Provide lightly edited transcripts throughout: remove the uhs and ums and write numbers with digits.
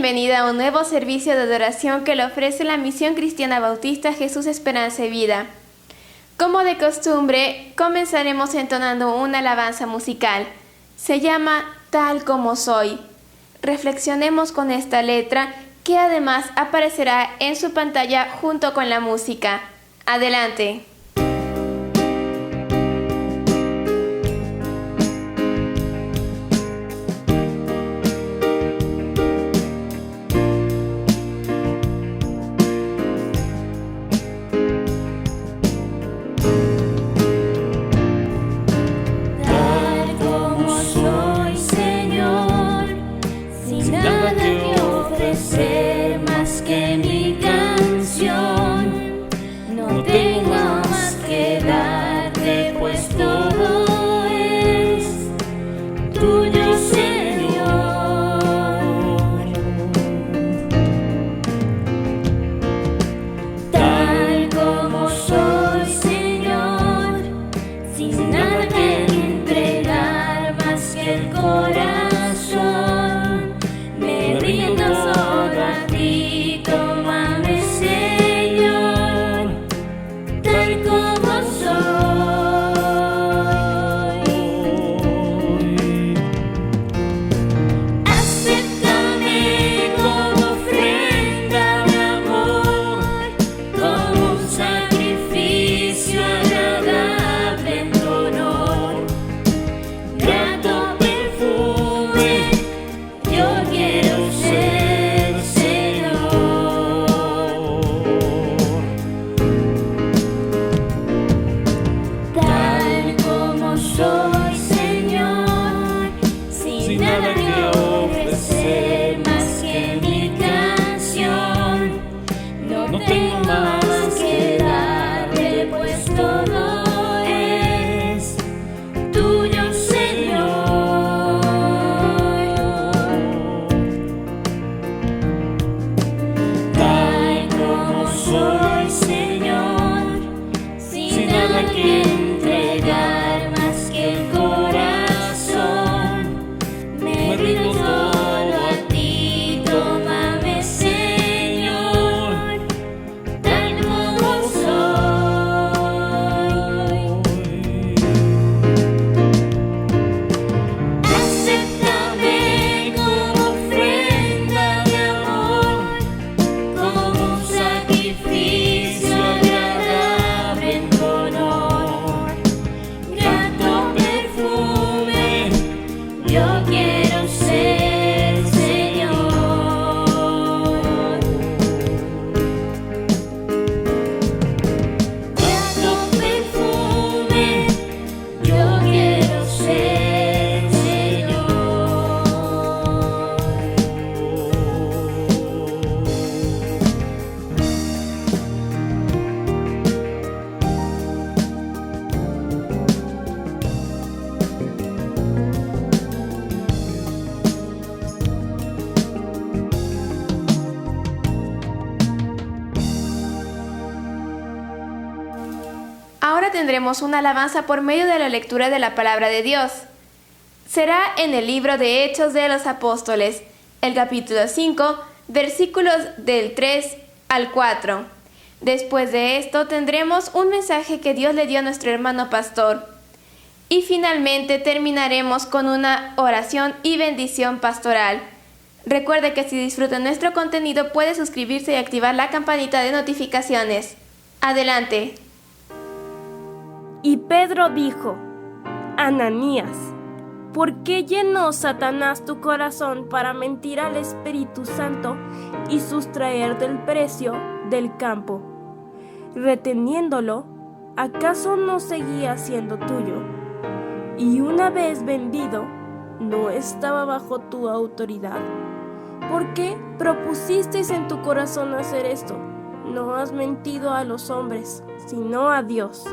bienvenida a un nuevo servicio de adoración que le ofrece la Misión Cristiana Bautista Jesús Esperanza y Vida. Como de costumbre, comenzaremos entonando una alabanza musical. Se llama Tal como soy. Reflexionemos con esta letra que además aparecerá en su pantalla junto con la música. Adelante. Ahora tendremos una alabanza por medio de la lectura de la Palabra de Dios. Será en el libro de Hechos de los Apóstoles, el capítulo 5, versículos del 3 al 4. Después de esto tendremos un mensaje que Dios le dio a nuestro hermano pastor. Y finalmente terminaremos con una oración y bendición pastoral. Recuerde que si disfruta nuestro contenido puede suscribirse y activar la campanita de notificaciones. Adelante. Y Pedro dijo: Ananías, ¿por qué llenó Satanás tu corazón para mentir al Espíritu Santo y sustraer del precio del campo? Reteniéndolo, ¿acaso no seguía siendo tuyo? Y una vez vendido, ¿no estaba bajo tu autoridad? ¿Por qué propusisteis en tu corazón hacer esto? No has mentido a los hombres, sino a Dios.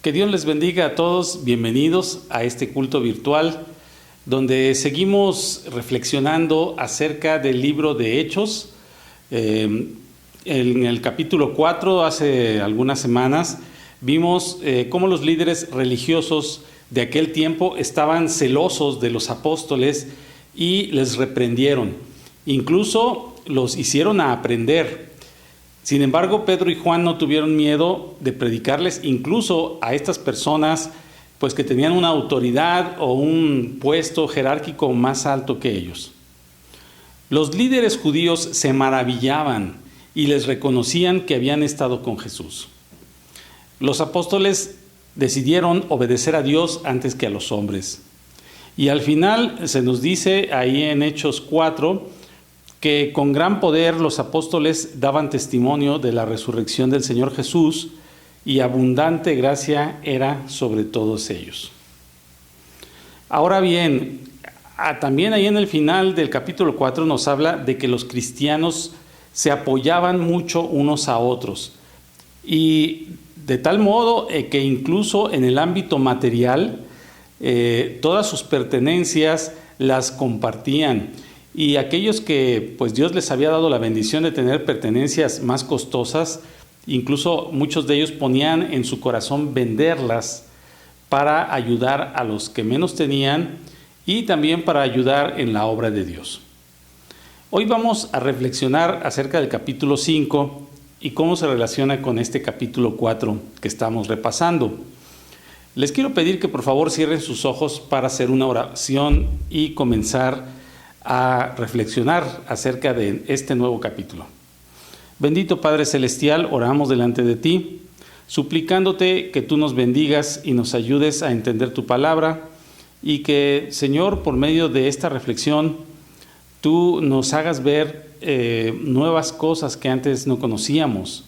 Que Dios les bendiga a todos. Bienvenidos a este culto virtual donde seguimos reflexionando acerca del libro de Hechos. En el capítulo 4, hace algunas semanas, vimos cómo los líderes religiosos de aquel tiempo estaban celosos de los apóstoles y les reprendieron. Incluso los hicieron a aprender. Sin embargo, Pedro y Juan no tuvieron miedo de predicarles incluso a estas personas pues que tenían una autoridad o un puesto jerárquico más alto que ellos. Los líderes judíos se maravillaban y les reconocían que habían estado con Jesús. Los apóstoles decidieron obedecer a Dios antes que a los hombres. Y al final se nos dice ahí en Hechos 4 que con gran poder los apóstoles daban testimonio de la resurrección del Señor Jesús y abundante gracia era sobre todos ellos. Ahora bien, también ahí en el final del capítulo 4 nos habla de que los cristianos se apoyaban mucho unos a otros y de tal modo que incluso en el ámbito material todas sus pertenencias las compartían, y aquellos que pues Dios les había dado la bendición de tener pertenencias más costosas, incluso muchos de ellos ponían en su corazón venderlas para ayudar a los que menos tenían y también para ayudar en la obra de Dios. Hoy vamos a reflexionar acerca del capítulo 5 y cómo se relaciona con este capítulo 4 que estamos repasando. Les quiero pedir que por favor cierren sus ojos para hacer una oración y comenzar a reflexionar acerca de este nuevo capítulo. Bendito Padre Celestial, oramos delante de ti, suplicándote que tú nos bendigas y nos ayudes a entender tu palabra y que, Señor, por medio de esta reflexión, tú nos hagas ver nuevas cosas que antes no conocíamos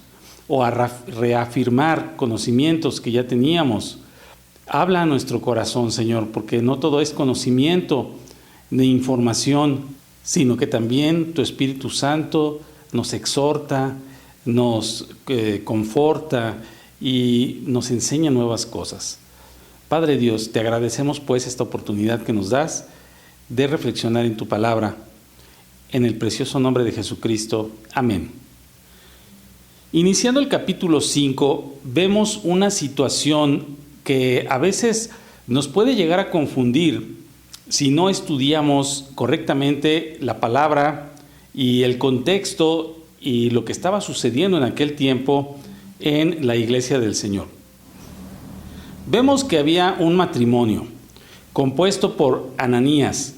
o a reafirmar conocimientos que ya teníamos. Habla a nuestro corazón, Señor, porque no todo es conocimiento ni información, sino que también tu Espíritu Santo nos exhorta, nos conforta y nos enseña nuevas cosas. Padre Dios, te agradecemos pues esta oportunidad que nos das de reflexionar en tu palabra. En el precioso nombre de Jesucristo. Amén. Iniciando el capítulo 5, vemos una situación que a veces nos puede llegar a confundir si no estudiamos correctamente la palabra y el contexto y lo que estaba sucediendo en aquel tiempo en la iglesia del Señor. Vemos que había un matrimonio compuesto por Ananías.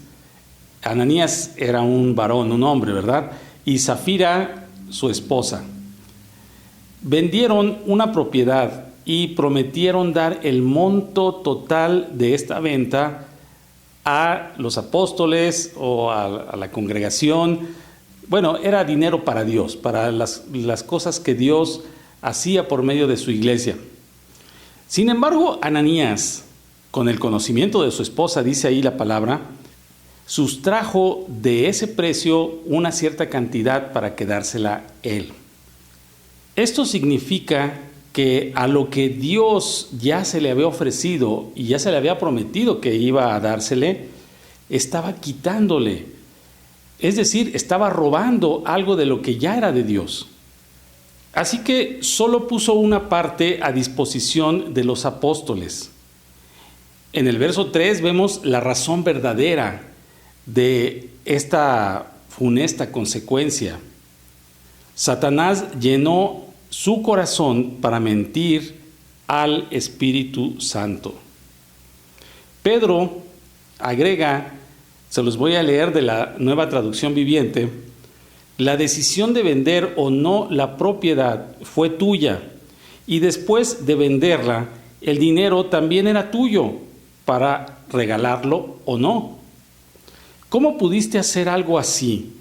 Ananías era un varón, un hombre, ¿verdad? Y Zafira, su esposa. Vendieron una propiedad y prometieron dar el monto total de esta venta a los apóstoles o a la congregación. Bueno, era dinero para Dios, para las cosas que Dios hacía por medio de su iglesia. Sin embargo, Ananías, con el conocimiento de su esposa, dice ahí la palabra, sustrajo de ese precio una cierta cantidad para quedársela él. Esto significa que a lo que Dios ya se le había ofrecido y ya se le había prometido que iba a dársele, estaba quitándole. Es decir, estaba robando algo de lo que ya era de Dios. Así que solo puso una parte a disposición de los apóstoles. En el verso 3 vemos la razón verdadera de esta funesta consecuencia. Satanás llenó su corazón para mentir al Espíritu Santo. Pedro agrega, se los voy a leer de la Nueva Traducción Viviente: la decisión de vender o no la propiedad fue tuya, y después de venderla, el dinero también era tuyo para regalarlo o no. ¿Cómo pudiste hacer algo así?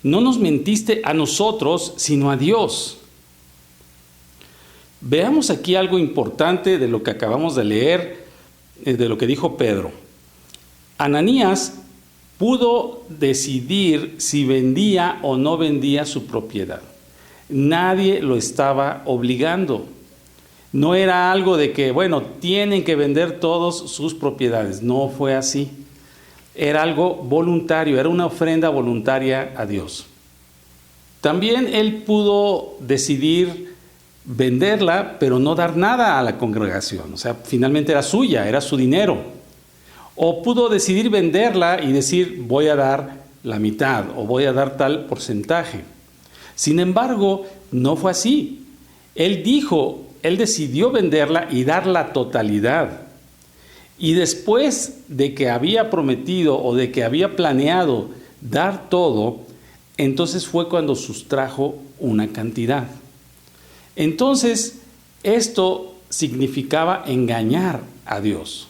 No nos mentiste a nosotros, sino a Dios. Veamos aquí algo importante de lo que acabamos de leer, de lo que dijo Pedro. Ananías pudo decidir si vendía o no vendía su propiedad. Nadie lo estaba obligando. No era algo de que, bueno, tienen que vender todos sus propiedades. No fue así. Era algo voluntario, era una ofrenda voluntaria a Dios. También él pudo decidir venderla, pero no dar nada a la congregación. O sea, finalmente era suya, era su dinero. O pudo decidir venderla y decir, voy a dar la mitad o voy a dar tal porcentaje. Sin embargo, no fue así. Él decidió venderla y dar la totalidad. Y después de que había prometido o de que había planeado dar todo, entonces fue cuando sustrajo una cantidad. Entonces, esto significaba engañar a Dios.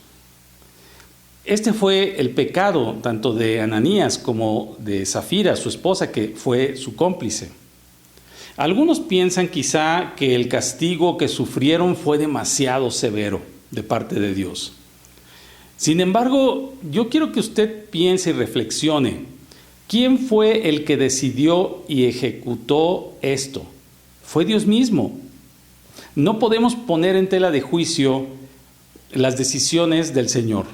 Este fue el pecado tanto de Ananías como de Zafira, su esposa, que fue su cómplice. Algunos piensan quizá que el castigo que sufrieron fue demasiado severo de parte de Dios. Sin embargo, yo quiero que usted piense y reflexione. ¿Quién fue el que decidió y ejecutó esto? Fue Dios mismo. No podemos poner en tela de juicio las decisiones del Señor.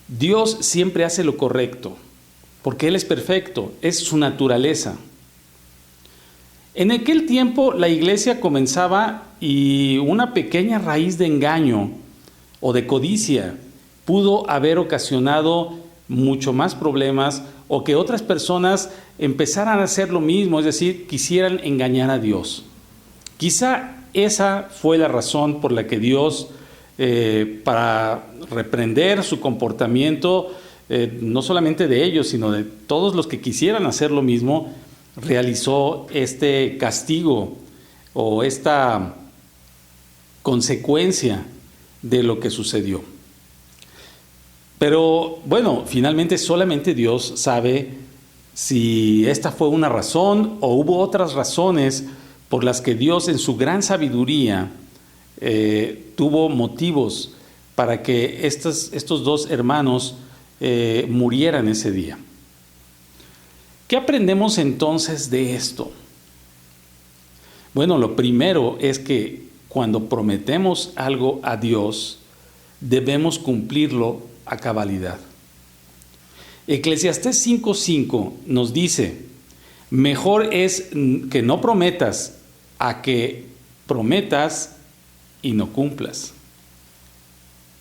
Dios siempre hace lo correcto, porque Él es perfecto, es su naturaleza. En aquel tiempo la iglesia comenzaba y una pequeña raíz de engaño o de codicia pudo haber ocasionado mucho más problemas o que otras personas empezaran a hacer lo mismo, es decir, quisieran engañar a Dios. Quizá esa fue la razón por la que Dios, para reprender su comportamiento, no solamente de ellos, sino de todos los que quisieran hacer lo mismo, realizó este castigo o esta consecuencia de lo que sucedió. Pero bueno, finalmente solamente Dios sabe si esta fue una razón o hubo otras razones por las que Dios en su gran sabiduría tuvo motivos para que estos dos hermanos murieran ese día. ¿Qué aprendemos entonces de esto? Bueno, lo primero es que cuando prometemos algo a Dios, debemos cumplirlo a cabalidad. Eclesiastés 5:5 nos dice, mejor es que no prometas a que prometas y no cumplas.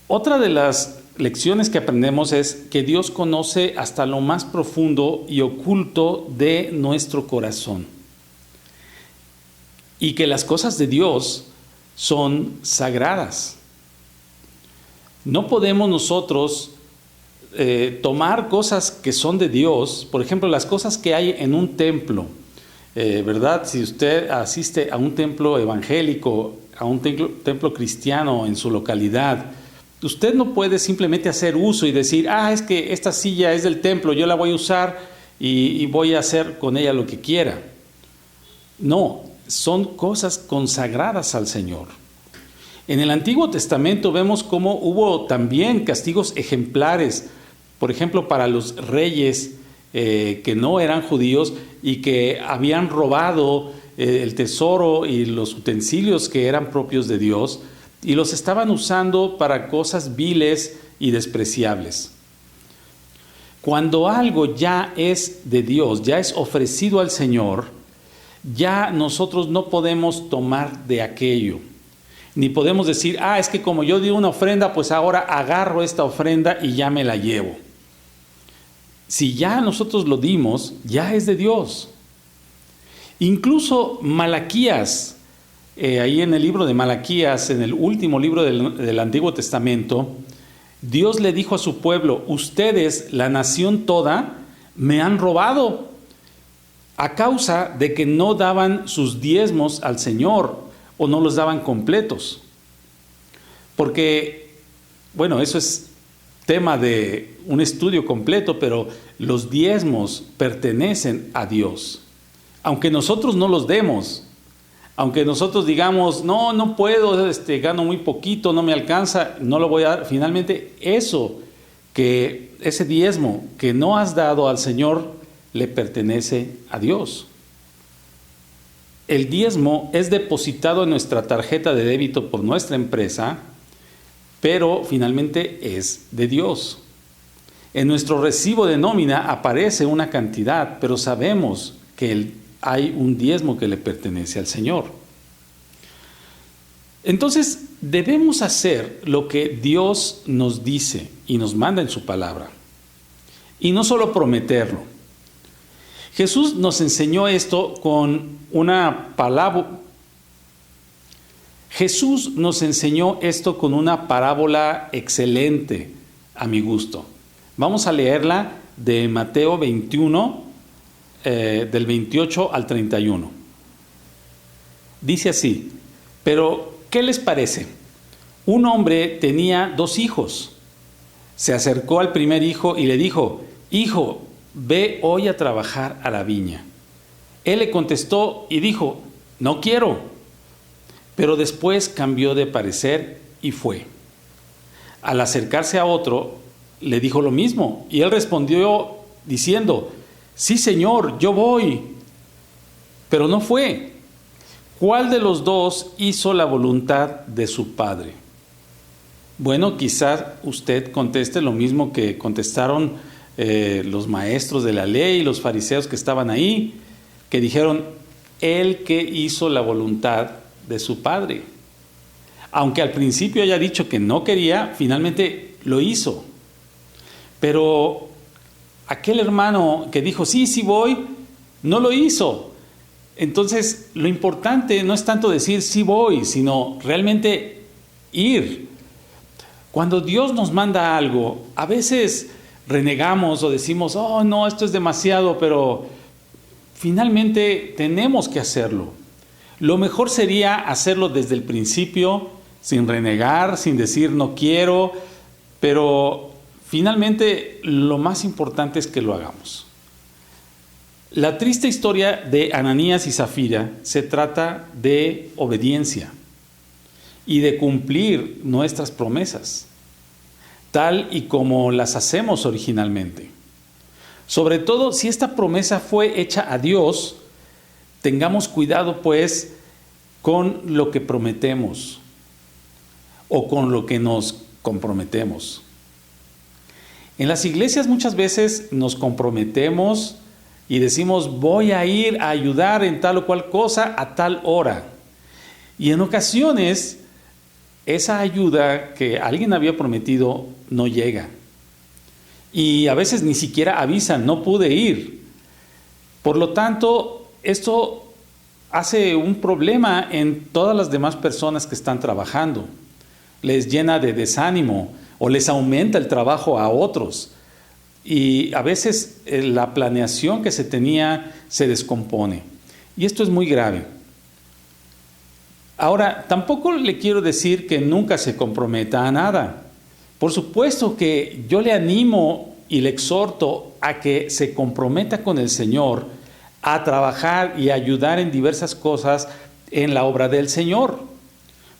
Otra de las lecciones que aprendemos es que Dios conoce hasta lo más profundo y oculto de nuestro corazón y que las cosas de Dios son sagradas. No podemos nosotros tomar cosas que son de Dios, por ejemplo, las cosas que hay en un templo, ¿verdad? Si usted asiste a un templo evangélico, a un templo cristiano en su localidad, usted no puede simplemente hacer uso y decir, es que esta silla es del templo, yo la voy a usar y voy a hacer con ella lo que quiera. No, son cosas consagradas al Señor. En el Antiguo Testamento vemos cómo hubo también castigos ejemplares, por ejemplo, para los reyes que no eran judíos y que habían robado el tesoro y los utensilios que eran propios de Dios y los estaban usando para cosas viles y despreciables. Cuando algo ya es de Dios, ya es ofrecido al Señor, ya nosotros no podemos tomar de aquello. Ni podemos decir, es que como yo di una ofrenda, pues ahora agarro esta ofrenda y ya me la llevo. Si ya nosotros lo dimos, ya es de Dios. Incluso Malaquías, ahí en el libro de Malaquías, en el último libro del Antiguo Testamento, Dios le dijo a su pueblo, ustedes, la nación toda, me han robado a causa de que no daban sus diezmos al Señor o no los daban completos. Porque, bueno, eso es tema de un estudio completo, pero los diezmos pertenecen a Dios. Aunque nosotros no los demos, aunque nosotros digamos, no puedo, gano muy poquito, no me alcanza, no lo voy a dar, finalmente ese diezmo que no has dado al Señor le pertenece a Dios. El diezmo es depositado en nuestra tarjeta de débito por nuestra empresa, pero finalmente es de Dios. En nuestro recibo de nómina aparece una cantidad, pero sabemos que hay un diezmo que le pertenece al Señor. Entonces, debemos hacer lo que Dios nos dice y nos manda en su palabra. Y no solo prometerlo. Jesús nos enseñó esto con una parábola. Jesús nos enseñó esto con una parábola excelente, a mi gusto. Vamos a leerla de Mateo 21, del 28 al 31. Dice así: pero, ¿qué les parece? Un hombre tenía 2 hijos. Se acercó al primer hijo y le dijo: hijo, ve hoy a trabajar a la viña. Él le contestó y dijo: no quiero. Pero después cambió de parecer y fue. Al acercarse a otro, le dijo lo mismo, y él respondió diciendo: sí, señor, yo voy. Pero no fue. ¿Cuál de los 2 hizo la voluntad de su padre? Bueno, quizás usted conteste lo mismo que contestaron los maestros de la ley y los fariseos que estaban ahí, que dijeron: el que hizo la voluntad de su padre. Aunque al principio haya dicho que no quería, finalmente lo hizo. Pero aquel hermano que dijo: sí, sí voy, no lo hizo. Entonces, lo importante no es tanto decir sí voy, sino realmente ir. Cuando Dios nos manda algo, a veces renegamos o decimos: oh, no, esto es demasiado, pero finalmente tenemos que hacerlo. Lo mejor sería hacerlo desde el principio, sin renegar, sin decir no quiero, pero finalmente lo más importante es que lo hagamos. La triste historia de Ananías y Zafira se trata de obediencia y de cumplir nuestras promesas, tal y como las hacemos originalmente. Sobre todo si esta promesa fue hecha a Dios, tengamos cuidado pues con lo que prometemos o con lo que nos comprometemos. En las iglesias muchas veces nos comprometemos y decimos: voy a ir a ayudar en tal o cual cosa a tal hora. Y en ocasiones esa ayuda que alguien había prometido no llega. Y a veces ni siquiera avisan: no pude ir. Por lo tanto, esto hace un problema en todas las demás personas que están trabajando. Les llena de desánimo o les aumenta el trabajo a otros. Y a veces la planeación que se tenía se descompone. Y esto es muy grave. Ahora, tampoco le quiero decir que nunca se comprometa a nada. Por supuesto que yo le animo y le exhorto a que se comprometa con el Señor a trabajar y a ayudar en diversas cosas en la obra del Señor.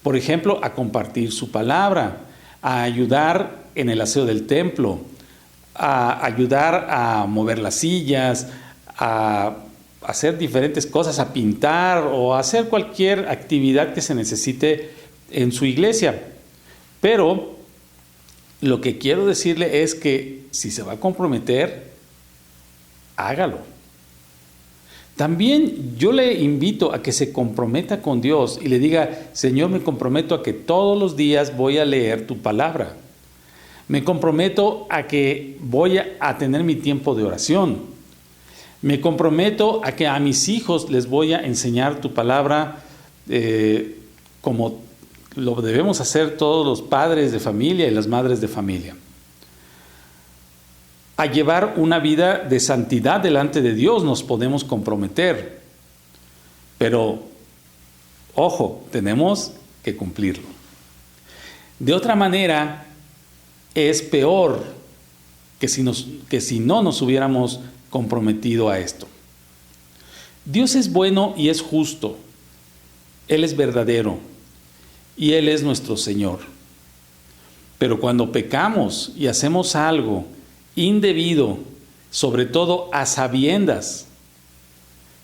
Por ejemplo, a compartir su palabra, a ayudar en el aseo del templo, a ayudar a mover las sillas, a hacer diferentes cosas, a pintar o a hacer cualquier actividad que se necesite en su iglesia. Pero lo que quiero decirle es que si se va a comprometer, hágalo. También yo le invito a que se comprometa con Dios y le diga: Señor, me comprometo a que todos los días voy a leer tu palabra. Me comprometo a que voy a tener mi tiempo de oración. Me comprometo a que a mis hijos les voy a enseñar tu palabra como lo debemos hacer todos los padres de familia y las madres de familia. A llevar una vida de santidad delante de Dios nos podemos comprometer. Pero, ojo, tenemos que cumplirlo. De otra manera, es peor que si no nos hubiéramos comprometido a esto. Dios es bueno y es justo. Él es verdadero y Él es nuestro Señor. Pero cuando pecamos y hacemos algo indebido, sobre todo a sabiendas,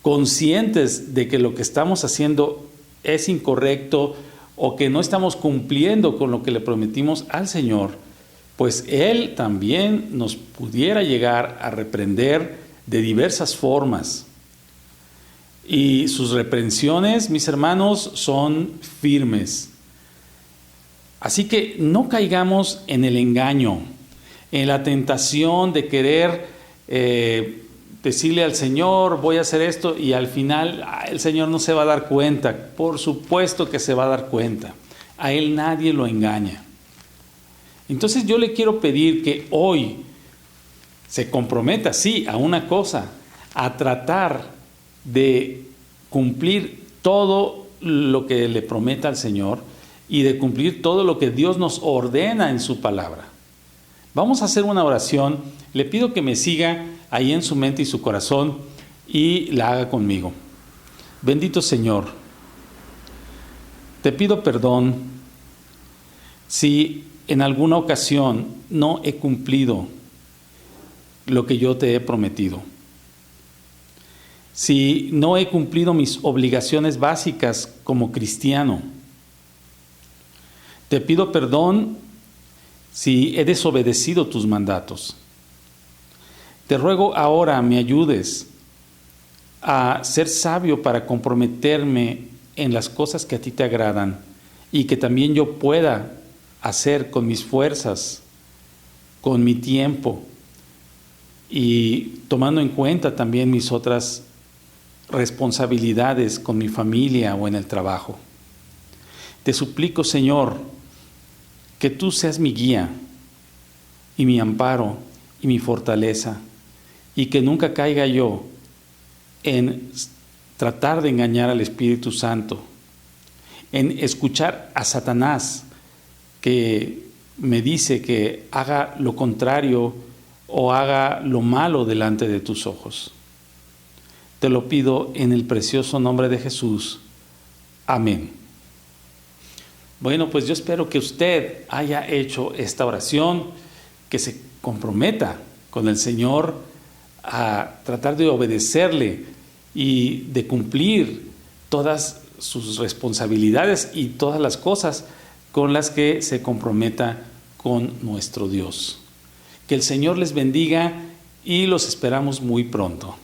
conscientes de que lo que estamos haciendo es incorrecto o que no estamos cumpliendo con lo que le prometimos al Señor, pues Él también nos pudiera llegar a reprender de diversas formas. Y sus reprensiones, mis hermanos, son firmes, Así que no caigamos en el engaño, en la tentación de querer decirle al Señor, voy a hacer esto, y al final el Señor no se va a dar cuenta. Por supuesto que se va a dar cuenta. A Él nadie lo engaña. Entonces yo le quiero pedir que hoy se comprometa, sí, a una cosa, a tratar de cumplir todo lo que le prometa al Señor y de cumplir todo lo que Dios nos ordena en su palabra. Vamos a hacer una oración. Le pido que me siga ahí en su mente y su corazón y la haga conmigo. Bendito Señor, te pido perdón si en alguna ocasión no he cumplido lo que yo te he prometido. Si no he cumplido mis obligaciones básicas como cristiano. Te pido perdón si he desobedecido tus mandatos. Te ruego ahora me ayudes a ser sabio para comprometerme en las cosas que a ti te agradan y que también yo pueda hacer con mis fuerzas, con mi tiempo y tomando en cuenta también mis otras responsabilidades con mi familia o en el trabajo. Te suplico, Señor, que tú seas mi guía y mi amparo y mi fortaleza, y que nunca caiga yo en tratar de engañar al Espíritu Santo, en escuchar a Satanás que me dice que haga lo contrario o haga lo malo delante de tus ojos. Te lo pido en el precioso nombre de Jesús. Amén. Bueno, pues yo espero que usted haya hecho esta oración, que se comprometa con el Señor a tratar de obedecerle y de cumplir todas sus responsabilidades y todas las cosas con las que se comprometa con nuestro Dios. Que el Señor les bendiga y los esperamos muy pronto.